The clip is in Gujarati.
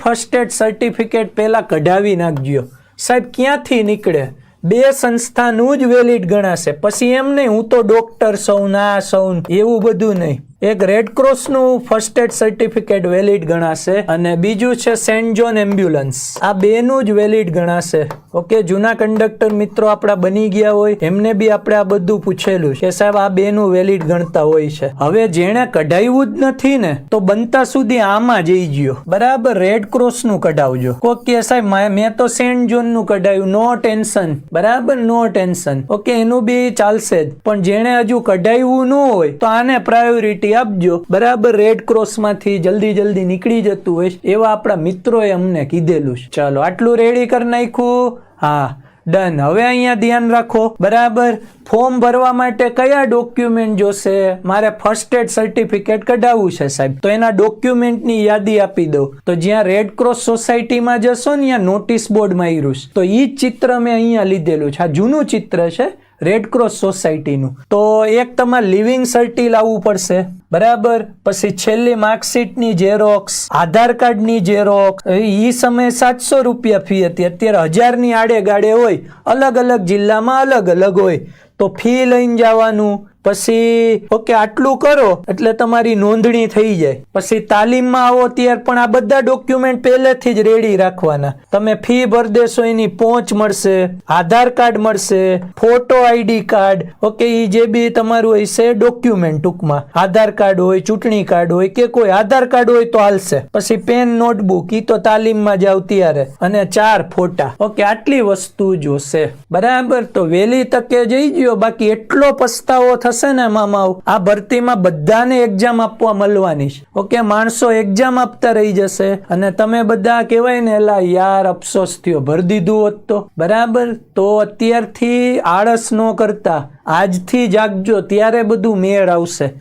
ફર્સ્ટ એડ સર્ટિફિકેટ પહેલા કઢાવી નાખજો. સાહેબ ક્યાંથી નીકળે? 2 સંસ્થાનું જ વેલિડ ગણાશે. પછી એમ નહીં હું તો ડોક્ટર સૌ ના સૌ એવું બધું નહીં. એક રેડક્રોસનું ફર્સ્ટ એડ સર્ટિફિકેટ વેલિડ ગણાશે અને બીજું છે સેન્ટ જોન એમ્બ્યુલન્સ. આ બેનું જ વેલિડ ગણાશે. ઓકે, જૂના કંડક્ટર મિત્રો આપણા બની ગયા હોય એમને બી આપણે આ બધું પૂછેલું કે સાહેબ આ બેનું વેલિડ ગણતા હોય છે. હવે જેણે કઢાવ્યું જ નથી ને તો બનતા સુધી આમાં જઈ ગયો, બરાબર, રેડક્રોસનું કઢાવજો. કોક કે સાહેબ મેં તો સેન્ટ જોનનું કઢાવ્યું, નો ટેન્શન, બરાબર, નો ટેન્શન. ઓકે, એનું બી ચાલશે જ. પણ જેણે હજુ કઢાવ્યું ન હોય તો આને પ્રાયોરિટી આપજો, બરાબર. રેડક્રોસ માંથી જલ્દી નીકળી જતું હોય એવા આપણા મિત્રોએ અમને કીધેલું છે. ચાલો આટલું રેડી કરી નાખ્યું. હા, ડન. હવે અહીંયા ધ્યાન રાખો, બરાબર. ફોર્મ ભરવા માટે કયા ડોક્યુમેન્ટ જોશે? મારે ફર્સ્ટ એડ સર્ટિફિકેટ કઢાવવું છે સાહેબ, તો એના ડોક્યુમેન્ટની યાદી આપી દઉં. તો જ્યાં રેડક્રોસ સોસાયટીમાં જશો ને ત્યાં નોટિસ બોર્ડ માર્યું છે, તો એ જ ચિત્ર મેં અહીંયા લીધેલું છે. આ જૂનું ચિત્ર છે રેડક્રોસ સોસાયટીનું. તો એક તમારે લિવિંગ સર્ટી લાવવું પડશે, બરાબર. પછી છેલ્લી માર્કશીટની ઝેરોક્સ, આધાર કાર્ડની ઝેરોક્સ. એ સમયે 700 રૂપિયા ફી હતી, અત્યારે 1000ની આડે ગાડે હોય. અલગ અલગ જિલ્લામાં અલગ અલગ હોય, તો ફી લઈને જવાનું. પછી ઓકે, આટલું કરો એટલે તમારી નોંધણી થઈ જાય. પછી તાલીમમાં આવો ત્યારે પણ આ બધા ડોક્યુમેન્ટ પહેલેથી જ રેડી રાખવાના. તમે ફી ભરી દેશો એની પહોંચ મળશે, આધાર કાર્ડ મળશે, ફોટો આઈડી કાર્ડ. ઓકે, એ જે બી તમારું હોય છે ડોક્યુમેન્ટ, ટૂંકમાં આધાર કાર્ડ હોય, ચૂંટણી કાર્ડ હોય કે કોઈ આધાર કાર્ડ હોય તો હાલશે. પછી પેન, નોટબુક, એ તો તાલીમમાં જાવ ત્યારે, અને 4 ફોટા. ઓકે, આટલી વસ્તુ જોશે, બરાબર. તો વહેલી તકે જઈ ગયો, બાકી એટલો પસ્તાવો થશે ને મામા. આ ભરતીમાં બધાને એક્ઝામ આપવા મળવાની છે. ઓકે, માણસો એક્ઝામ આપતા રહી જશે અને તમે બધા કહેવાય ને એલા યાર અફસોસ થયો, ભરી દીધું હોત તો, બરાબર. તો અત્યારથી આળસ ન કરતા આજથી જાગજો, ત્યારે બધું મેળ આવશે.